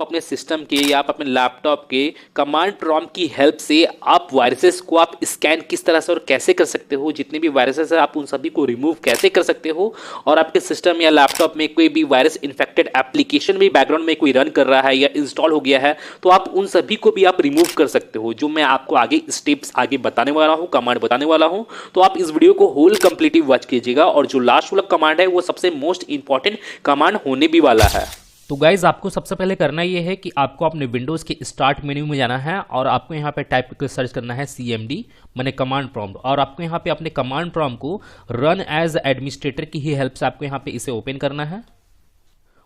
अपने सिस्टम के या आप अपने लैपटॉप के कमांड प्रॉम्प्ट की हेल्प से आप वायरसेस को आप स्कैन किस तरह से और कैसे कर सकते हो, जितने भी वायरसेस है आप उन सभी को रिमूव कैसे कर सकते हो, और आपके सिस्टम या लैपटॉप में कोई भी वायरस इन्फेक्टेड एप्लीकेशन भी बैकग्राउंड में कोई रन कर रहा है या इंस्टॉल हो गया है तो आप उन सभी को भी आप रिमूव कर सकते हो, जो मैं आपको आगे स्टेप्स आगे बताने वाला हूँ, कमांड बताने वाला हूँ। तो आप इस वीडियो को होल कंप्लीटली वॉच कीजिएगा, और जो लास्ट वाला कमांड है वो सबसे मोस्ट इंपॉर्टेंट कमांड होने भी वाला है। तो गाइज आपको सबसे पहले करना ये है कि आपको अपने विंडोज़ के स्टार्ट मेन्यू में जाना है और आपको यहाँ पे टाइप करके सर्च करना है CMD माने कमांड प्रॉम्प्ट, और आपको यहाँ पे अपने कमांड प्रॉम्प्ट को रन एज एडमिनिस्ट्रेटर की ही हेल्प से आपको यहाँ पे इसे ओपन करना है।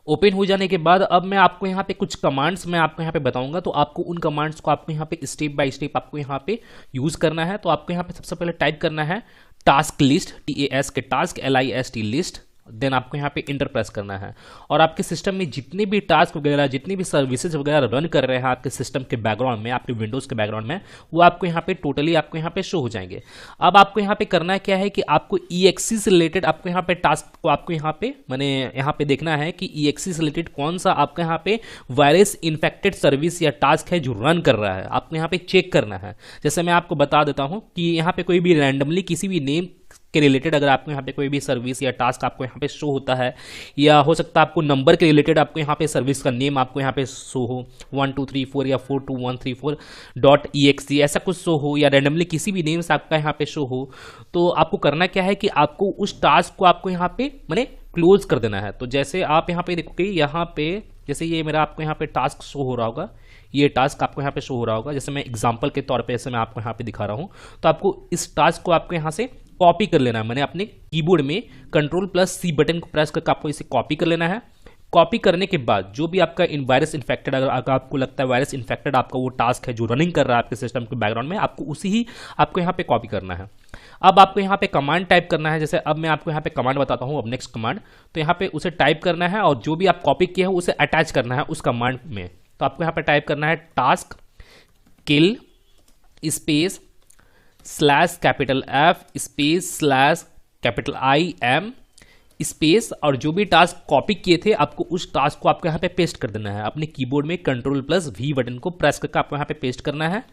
ओपन हो जाने के बाद अब मैं आपको यहाँ पे कुछ कमांड्स मैं आपको यहाँ पे बताऊंगा, तो आपको उन कमांड्स को आपको यहाँ पे स्टेप बाय स्टेप आपको यहाँ पे यूज़ करना है। तो आपको यहाँ पे सबसे पहले टाइप करना है टास्क लिस्ट, TAS के टास्क LIST लिस्ट, देन आपको यहाँ पे इंटर प्रेस करना है, और आपके सिस्टम में जितने भी टास्क वगैरह जितनी भी सर्विसेज वगैरह रन कर रहे हैं आपके सिस्टम के बैकग्राउंड में, आपके विंडोज़ के बैकग्राउंड में, वो आपको यहाँ पे टोटली आपको यहाँ पे शो हो जाएंगे। अब आपको यहाँ पे करना क्या है कि आपको EXE से रिलेटेड आपको यहाँ पे टास्क को आपको यहाँ पे माने यहाँ पे देखना है कि EXE से रिलेटेड कौन सा आपका यहाँ पे वायरस इन्फेक्टेड सर्विस या टास्क है जो रन कर रहा है, आपको यहाँ पे चेक करना है। जैसे मैं आपको बता देता हूँ कि यहाँ पे कोई भी रैंडमली किसी भी नेम के रिलेटेड अगर आपको यहाँ पे कोई भी सर्विस या टास्क आपको यहाँ पे शो होता है, या हो सकता है आपको नंबर के रिलेटेड आपको यहाँ पे सर्विस का नेम आपको यहाँ पे शो हो 1234 या 42134.exe ऐसा कुछ शो हो, या रैंडमली किसी भी नेम से आपका यहाँ पे शो हो, तो आपको करना क्या है कि आपको उस टास्क को आपको यहाँ पे माने क्लोज कर देना है। तो जैसे आप यहाँ पे देखोगे, यहाँ पे जैसे ये मेरा आपको यहाँ पे टास्क शो हो रहा होगा, ये टास्क आपको यहाँ पे शो हो रहा होगा, जैसे मैं एग्जांपल के तौर पे ऐसे मैं आपको यहाँ पे दिखा रहा हूँ। तो आपको इस टास्क को आपको यहाँ से कॉपी कर लेना है, मैंने अपने कीबोर्ड में Ctrl+C बटन को प्रेस करके आपको इसे कॉपी कर लेना है। कॉपी करने के बाद जो भी आपका वायरस इन्फेक्टेड, अगर आपको लगता है वायरस इन्फेक्टेड आपका वो टास्क है जो रनिंग कर रहा है आपके सिस्टम के बैकग्राउंड में, आपको उसी ही आपको यहाँ पे कॉपी करना है। अब आपको यहाँ पे कमांड टाइप करना है, जैसे अब मैं आपको यहाँ पे कमांड बताता हूँ, अब नेक्स्ट कमांड, तो यहाँ पे उसे टाइप करना है और जो भी आप कॉपी किया है उसे अटैच करना है उस कमांड में। तो आपको यहाँ पे टाइप करना है task kill space /F space /IM space, और जो भी टास्क कॉपी किए थे आपको उस टास्क को आपको यहाँ पे पेस्ट कर देना है। अपने कीबोर्ड में Ctrl+V बटन को प्रेस करके आपको यहाँ पे पेस्ट करना है,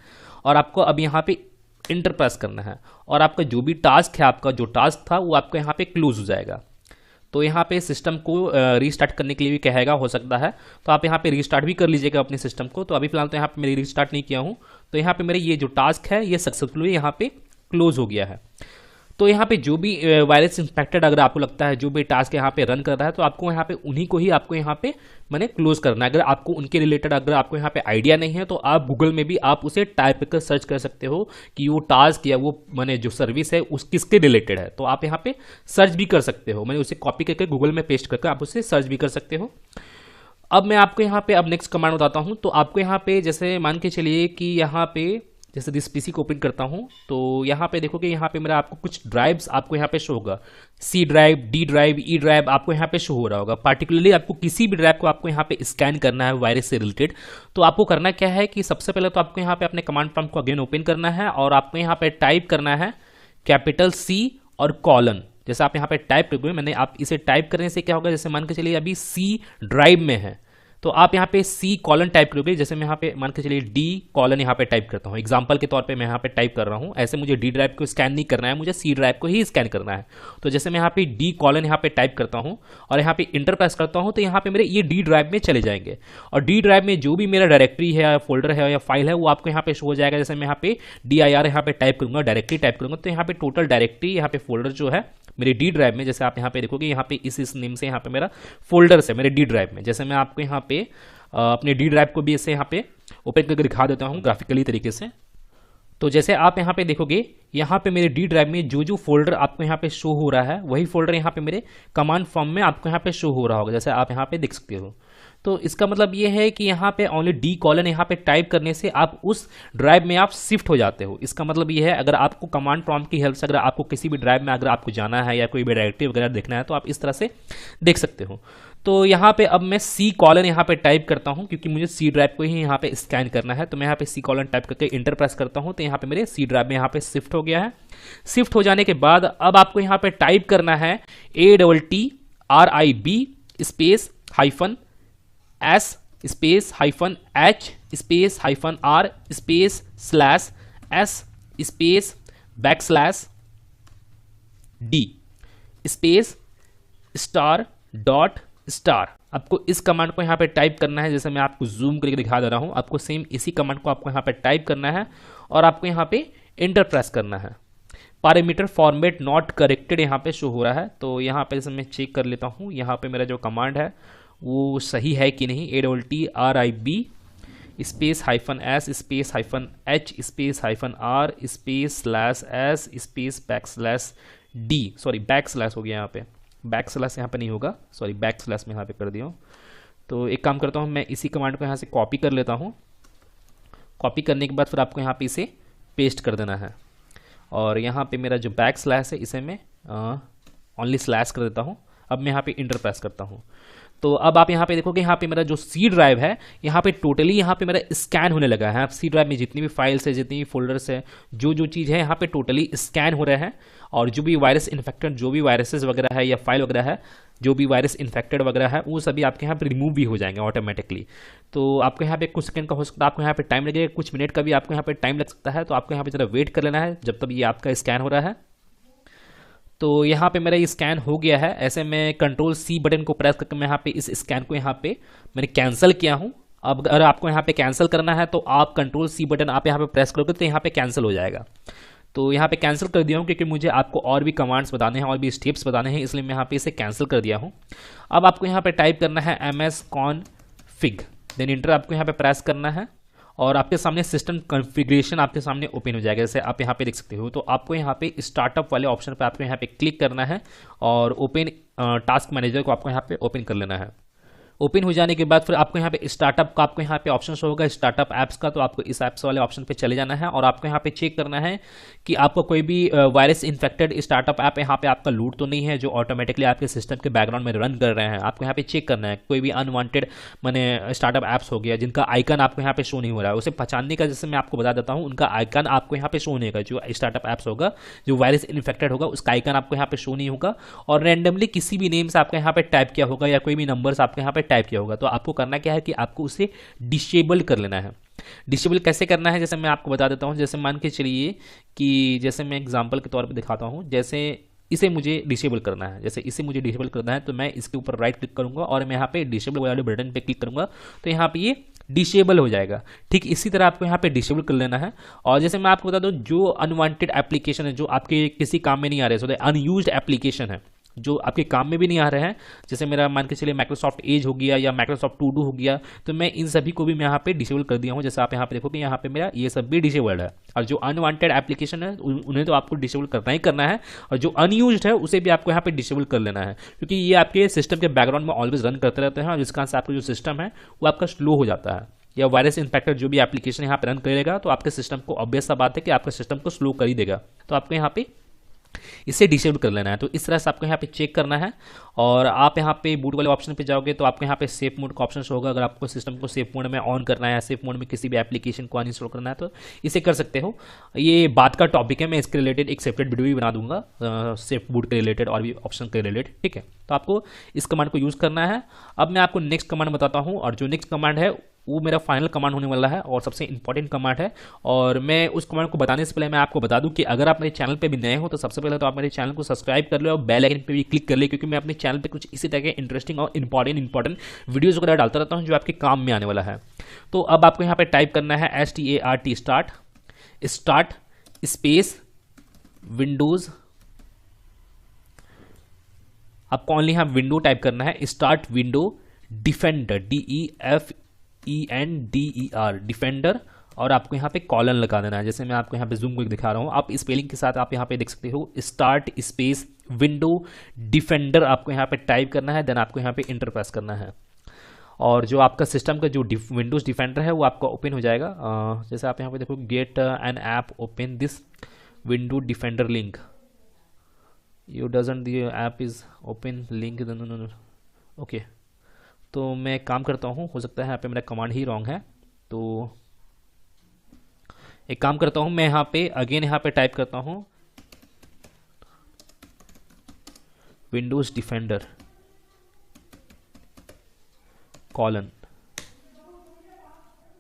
और आपको अब यहाँ पे इंटर प्रेस करना है, और आपका जो भी टास्क है, आपका जो टास्क था वो आपको यहाँ पे क्लोज हो जाएगा। तो यहाँ पे सिस्टम को रीस्टार्ट करने के लिए भी कहेगा, हो सकता है तो आप यहाँ पे रीस्टार्ट भी कर लीजिएगा अपने सिस्टम को। तो अभी फिलहाल तो यहाँ पे मेरी रीस्टार्ट नहीं किया हूँ, तो यहाँ पे मेरे ये जो टास्क है ये सक्सेसफुली यहाँ पे क्लोज हो गया है। तो यहाँ पे जो भी वायरस इन्फेक्टेड अगर आपको लगता है जो भी टास्क यहाँ पे रन कर रहा है, तो आपको यहाँ पे उन्हीं को ही आपको यहाँ पे मैंने क्लोज करना है। अगर आपको उनके रिलेटेड अगर आपको यहाँ पे आइडिया नहीं है तो आप गूगल में भी आप उसे टाइप कर सर्च कर सकते हो कि वो टास्क या वो मैंने जो सर्विस है उस किसके रिलेटेड है, तो आप यहाँ पे सर्च भी कर सकते हो। मैंने उसे कॉपी करके गूगल में पेस्ट करके आप उसे सर्च भी कर सकते हो। अब मैं आपको यहाँ पे अब नेक्स्ट कमांड बताता हूँ। तो आपको यहाँ पे जैसे मान के चलिए कि यहाँ पे जैसे दिस PC को ओपन करता हूँ, तो यहाँ पे देखोगे यहाँ पे मेरा आपको कुछ ड्राइव्स आपको यहाँ पे शो होगा, C drive, D drive, E drive आपको यहाँ पे शो हो रहा होगा। पार्टिकुलरली आपको किसी भी ड्राइव को आपको यहाँ पे स्कैन करना है वायरस से रिलेटेड, तो आपको करना क्या है कि सबसे पहले तो आपको यहाँ पे अपने कमांड प्रॉम्प्ट को अगेन ओपन करना है, और आपको यहाँ पे टाइप करना है C और कॉलन। जैसे आप यहाँ पे टाइप करोगे, मैंने आप इसे टाइप करने से क्या होगा, जैसे मान के चलिए अभी C ड्राइव में है तो आप यहाँ पे C: टाइप करोगे। जैसे मैं यहाँ पे मान के चलिए D: यहाँ पे टाइप करता हूँ, एग्जांपल के तौर पे मैं यहाँ पे टाइप कर रहा हूँ। ऐसे मुझे D ड्राइव को स्कैन नहीं करना है, मुझे C ड्राइव को ही स्कैन करना है। तो जैसे मैं यहाँ पे D: यहाँ पे टाइप करता हूँ और यहाँ पे इंटर प्रेस करता हूँ, तो यहाँ पे मेरे ये D ड्राइव में चले जाएंगे, और D ड्राइव में जो भी मेरा डायरेक्टरी है, फोल्डर है या फाइल है वो आपको यहाँ पे शो हो जाएगा। जैसे मैं यहाँ पे DIR यहाँ पे टाइप करूंगा, डायरेक्टरी टाइप करूंगा, तो यहाँ पे टोटल डायरेक्टरी यहाँ पे फोल्डर जो है मेरे D ड्राइव में, जैसे आप यहाँ पे देखोगे यहाँ पे इस नेम से यहाँ पे मेरा फोल्डर्स है मेरे D ड्राइव में। जैसे मैं आपको यहाँ पे अपने D ड्राइव को भी ऐसे यहाँ पे ओपन करके दिखा देता हूँ ग्राफिकली तरीके से। तो जैसे आप यहाँ पे देखोगे यहाँ पे मेरे D ड्राइव में जो फोल्डर आपको यहाँ पे शो हो रहा है वही फोल्डर यहाँ पे मेरे कमांड फॉर्म में आपको यहाँ पे शो हो रहा होगा, जैसे आप यहाँ पे देख सकते हो। तो इसका मतलब ये है कि यहाँ पे ओनली D: यहाँ पे टाइप करने से आप उस ड्राइव में आप शिफ्ट हो जाते हो। इसका मतलब ये है अगर आपको कमांड प्रॉम्प्ट की हेल्प से अगर आपको किसी भी ड्राइव में अगर आपको जाना है या कोई भी डायरेक्टरी वगैरह देखना है तो आप इस तरह से देख सकते हो। तो यहाँ पे अब मैं C: यहाँ पे टाइप करता हूँ क्योंकि मुझे C ड्राइव को ही यहाँ पे स्कैन करना है। तो मैं यहाँ पे C: टाइप करके इंटर प्रेस करता हूँ, तो यहाँ पे मेरे C ड्राइव में यहाँ पे शिफ्ट हो गया है। शिफ्ट हो जाने के बाद अब आपको यहाँ पे टाइप करना है ATTRIB space -S space hyphen H space hyphen R space slash S space backslash D space star dot star. आपको इस कमांड को यहाँ पे टाइप करना है, जैसे मैं आपको जूम करके दिखा दे रहा हूँ। आपको सेम इसी कमांड को आपको यहाँ पे टाइप करना है और आपको यहाँ पे एंटर प्रेस करना है। पैरामीटर फॉर्मेट नॉट करेक्टेड यहाँ पे शो हो रहा है, तो यहाँ पे जैसे मैं चेक कर लेता हूँ यहाँ पे मेरा जो कमांड है वो सही है कि नहीं। ATTRIB space hyphen S space hyphen H space hyphen R space slash S space backslash D, sorry backslash हो गया यहाँ पे, बैक स्लैश यहाँ पे नहीं होगा, सॉरी बैक स्लैश में यहाँ पे कर दिया हूँ। तो एक काम करता हूँ, मैं इसी कमांड को यहाँ से कॉपी कर लेता हूँ। कॉपी करने के बाद फिर आपको यहाँ पे इसे पेस्ट कर देना है और यहाँ पे मेरा जो बैक स्लैश है इसे मैं ओनली स्लैश कर देता हूँ। अब मैं यहाँ पे इंटर प्रेस करता हूँ। तो अब आप यहाँ पे देखोगे यहाँ पे मेरा जो सी ड्राइव है यहाँ पे टोटली यहाँ पे मेरा स्कैन होने लगा है। सी ड्राइव में जितनी भी फाइल्स है, जितनी भी फोल्डर्स है, जो चीज़ है यहाँ पे टोटली स्कैन हो रहे हैं और जो भी वायरस इन्फेक्टेड, जो भी वायरसेस वगैरह है या फाइल वगैरह है, जो भी वायरस इन्फेक्टेड वगैरह है, वो सभी आपके यहाँ पे रिमूव भी हो जाएंगे ऑटोमेटिकली। तो आपको यहाँ पे कुछ सेकंड का हो सकता है, आपको यहाँ पे टाइम लगेगा, कुछ मिनट का भी आपको यहाँ पे टाइम लग सकता है। तो आपको यहाँ पे जरा वेट कर लेना है जब तक ये आपका स्कैन हो रहा है। तो यहाँ पे मेरा ये स्कैन हो गया है। ऐसे मैं कंट्रोल सी बटन को प्रेस करके मैं यहाँ पे इस स्कैन को यहाँ पे मैंने कैंसिल किया हूँ। अब अगर आपको यहाँ पे कैंसिल करना है तो आप कंट्रोल सी बटन आप यहाँ पे प्रेस करोगे तो यहाँ पे कैंसिल हो जाएगा। तो यहाँ पे कैंसिल कर दिया हूँ क्योंकि मुझे आपको और भी कमांड्स बताने हैं और भी स्टेप्स बताने हैं, इसलिए मैं यहाँ पे इसे कैंसिल कर दिया हूँ। अब आपको यहाँ पे टाइप करना है msconfig, देन इंटर आपको यहाँ पे प्रेस करना है और आपके सामने सिस्टम कॉन्फ़िगरेशन आपके सामने ओपन हो जाएगा, जैसे आप यहाँ पे देख सकते हो। तो आपको यहाँ पे स्टार्टअप वाले ऑप्शन पे आपको यहाँ पे क्लिक करना है और ओपन टास्क मैनेजर को आपको यहाँ पे ओपन कर लेना है। ओपन हो जाने के बाद फिर आपको यहाँ पे स्टार्टअप का आपको यहाँ पे ऑप्शन शो होगा, स्टार्टअप ऐप्स का। तो आपको इस ऐप्स वाले ऑप्शन पे चले जाना है और आपको यहाँ पे चेक करना है कि आपको कोई भी वायरस इन्फेक्टेड स्टार्टअप ऐप यहाँ पे आपका लूट तो नहीं है जो ऑटोमेटिकली आपके सिस्टम के बैकग्राउंड में रन कर रहे हैं। आपको यहाँ पे चेक करना है कोई भी अनवांटेड मैंने स्टार्टअप ऐप्स हो गया जिनका आइकन आपको यहाँ पे शो नहीं हो रहा है, उसे पहचानने का जैसे मैं आपको बता देता हूँ, उनका आइकन आपको यहाँ पे शो नहीं होगा। जो स्टार्टअप ऐप्स होगा, जो वायरस इन्फेक्टेड होगा, उसका आइकन आपको यहाँ पे शो नहीं होगा और रैंडमली किसी भी नेम से आपको यहाँ पे टाइप किया होगा या कोई भी नंबर से आपको यहाँ पे टाइप किया होगा। तो आपको करना क्या है कि आपको उसे डिसेबल कर लेना है। डिसेबल कैसे करना है जैसे मैं आपको बता देता हूं। जैसे मान के चलिए कि जैसे मैं एग्जांपल के तौर पे दिखाता हूं, जैसे इसे मुझे डिसेबल करना है, जैसे इसे मुझे डिसेबल करना है तो मैं इसके ऊपर राइट क्लिक करूंगा और मैं यहाँ पे डिसेबल वाले बटन पे क्लिक करूंगा तो यहाँ पे ये डिसेबल हो जाएगा। ठीक इसी तरह आपको यहाँ पे डिसेबल कर लेना है। और जैसे मैं आपको बता दूं, जो अनवांटेड एप्लीकेशन है, जो आपके किसी काम में नहीं आ रहे, सो अनयूज्ड एप्लीकेशन है, जो आपके काम में भी नहीं आ रहे हैं, जैसे मेरा मान के चलिए माइक्रोसॉफ्ट एज हो गया या माइक्रोसॉफ्ट टू डू हो गया, तो मैं इन सभी को भी मैं यहाँ पे डिसेबल कर दिया हूँ। जैसे आप यहाँ पे देखोगे यहाँ पे मेरा ये सब भी डिसेबल्ड है। और जो अनवांटेड एप्लीकेशन है उन्हें तो आपको डिसेबल करना ही करना है और जो अनयूज्ड है उसे भी आपको यहाँ पे डिसेबल कर लेना है, क्योंकि ये आपके सिस्टम के बैकग्राउंड में ऑलवेज रन करते रहते हैं और जिसका से आपका जो सिस्टम है वो आपका स्लो हो जाता है। या वायरस इन्फेक्टेड जो भी एप्लीकेशन यहाँ पे रन करेगा तो आपके सिस्टम को ऑब्वियस सा बात है कि आपके सिस्टम को स्लो कर ही देगा। तो आपको यहाँ पे इसे डिसेबल कर लेना है। तो इस तरह से आपको यहाँ पे चेक करना है और आप यहाँ पे बूट वाले ऑप्शन पे जाओगे तो आपको यहाँ पे सेफ मोड का ऑप्शन होगा। अगर आपको सिस्टम को सेफ मोड में ऑन करना है या सेफ मोड में किसी भी एप्लीकेशन को अनइंस्टॉल करना है तो इसे कर सकते हो। ये बात का टॉपिक है, मैं इसके रिलेटेड एक सेपरेट वीडियो भी बना दूंगा सेफ बूट के रिलेटेड और भी ऑप्शन के रिलेटेड। ठीक है, तो आपको इस कमांड को यूज़ करना है। अब मैं आपको नेक्स्ट कमांड बताता हूँ और जो नेक्स्ट कमांड है वो मेरा फाइनल कमांड होने वाला है और सबसे इंपॉर्टेंट कमांड है। और मैं उस कमांड को बताने से पहले मैं आपको बता दूं कि अगर आप मेरे चैनल पे भी नए हो तो सबसे पहले तो आप मेरे चैनल को सब्सक्राइब कर लो और बेल आइकन पे भी क्लिक कर ले, क्योंकि मैं अपने चैनल पे कुछ इसी तरह के इंटरेस्टिंग और इंपॉर्टेंट वीडियोज़ वगैरह डालता रहता हूँ जो आपके काम में आने वाला है। तो अब आपको यहाँ पर टाइप करना है START स्टार्ट स्पेस विंडोज़। आपको ओनली यहाँ विंडो टाइप करना है, start window defender DEFENDER defender और आपको यहाँ पे कॉलन लगा देना है। जैसे मैं आपको यहाँ पे जूम करके दिखा रहा हूँ, आप स्पेलिंग के साथ आप यहाँ पे देख सकते हो, स्टार्ट स्पेस विंडो डिफेंडर आपको यहाँ पे टाइप करना है, देन आपको यहाँ पे इंटर प्रेस करना है और जो आपका सिस्टम का जो विंडोज डिफेंडर है वो आपका ओपन हो जाएगा। जैसे आप यहाँ पे देखो, get an app open this window defender link, you doesn't the app is open link okay. तो मैं काम करता हूँ, हो सकता है यहाँ पे मेरा कमांड ही रॉन्ग है, तो एक काम करता हूँ मैं यहाँ पे अगेन यहाँ पे टाइप करता हूँ विंडोज डिफेंडर कॉलन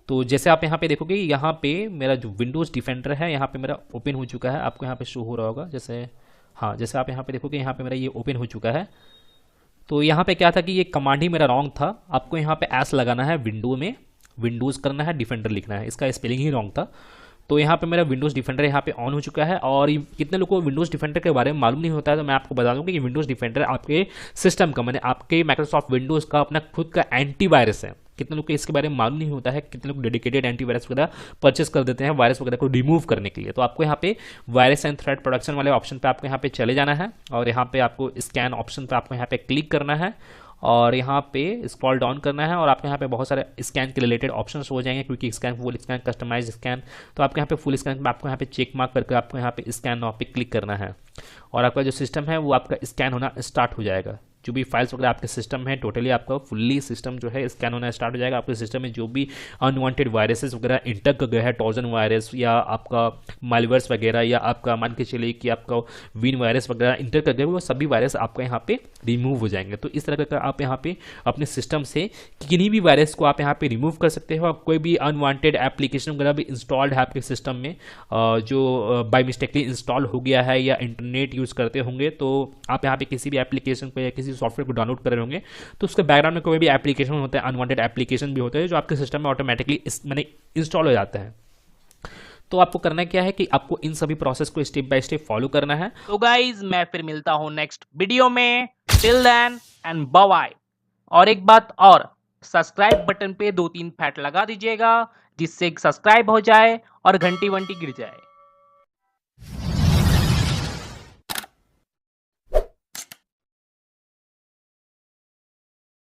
तो जैसे आप यहाँ पे देखोगे, यहाँ पे मेरा जो विंडोज़ डिफेंडर है यहाँ पे मेरा ओपन हो चुका है, आपको यहाँ पे शो हो रहा होगा। जैसे हाँ, जैसे आप यहाँ पे देखोगे, यहाँ पे मेरा ये ओपन हो चुका है। तो यहाँ पे क्या था कि ये कमांड ही मेरा रॉन्ग था। आपको यहाँ पे एस लगाना है, विंडो में विंडोज़ करना है, डिफेंडर लिखना है, इसका स्पेलिंग ही रॉन्ग था। तो यहाँ पे मेरा विंडोज़ डिफेंडर यहाँ पे ऑन हो चुका है। और कितने लोगों को विंडोज़ डिफेंडर के बारे में मालूम नहीं होता है, तो मैं आपको बता दूँ कि विंडोज़ डिफेंडर आपके सिस्टम का, मैंने आपके माइक्रोसॉफ्ट विंडोज़ का अपना खुद का एंटीवायरस है। कितने लोग को इसके बारे में मालूम नहीं होता है, कितने लोग डेडिकेटेड एंटीवायरस वगैरह परचेस कर देते हैं वायरस वगैरह को रिमूव करने के लिए। तो आपको यहाँ पे वायरस एंड थ्रेट प्रोडक्शन वाले ऑप्शन पे आपको यहाँ पे चले जाना है, और यहाँ पे आपको स्कैन ऑप्शन पे आपको यहाँ पे क्लिक करना है, और यहाँ पे स्क्रॉल डाउन करना है, और आपके यहाँ पे बहुत सारे स्कैन के रिलेटेड ऑप्शंस हो जाएंगे, क्योंकि scan, full scan, customise scan. तो आपके यहाँ पे फुल स्कैन में आपको यहाँ पे चेक मार्क करके आपको यहाँ पे स्कैन नाउ पे क्लिक करना है, और आपका जो सिस्टम है वो आपका स्कैन होना स्टार्ट हो जाएगा। जो भी फाइल्स वगैरह आपके सिस्टम है, टोटली आपका फुल्ली सिस्टम जो है स्कैन होना स्टार्ट हो जाएगा। आपके सिस्टम में जो भी अनवांटेड वायरसेस वगैरह इंटर कर गए हैं, ट्रोजन वायरस या आपका मालवेयर्स वगैरह, या आपका मान के चलिए कि आपका विन वायरस वगैरह इंटर कर गए, वो सभी वायरस आपका यहाँ पे रिमूव हो जाएंगे। तो इस तरह का आप यहाँ पे अपने सिस्टम से किन्हीं भी वायरस को आप यहाँ पे रिमूव कर सकते हो। कोई भी अनवांटेड एप्लीकेशन वगैरह भी इंस्टॉल्ड है आपके सिस्टम में, जो बाय मिस्टेकली इंस्टॉल हो गया है, या इंटरनेट यूज़ करते होंगे, तो आप यहाँ पे किसी भी एप्लीकेशन को या किसी सॉफ्टवेयर को डाउनलोड कर रहे होंगे, तो उसके बैकग्राउंड में कोई भी एप्लीकेशन होता है, अनवांटेड एप्लीकेशन भी होते हैं, जो आपके सिस्टम में ऑटोमेटिकली मैंने इंस्टॉल हो जाता है। तो आपको करना क्या है कि आपको इन सभी प्रोसेस को स्टेप बाय स्टेप फॉलो करना है। तो गाइज मैं फिर मिलता हूं नेक्स्ट वीडियो में। Till then and bye. और एक बात और, सब्सक्राइब बटन पे 2-3 फैट लगा दीजिएगा, जिससे सब्सक्राइब हो जाए और घंटी वंटी गिर जाए।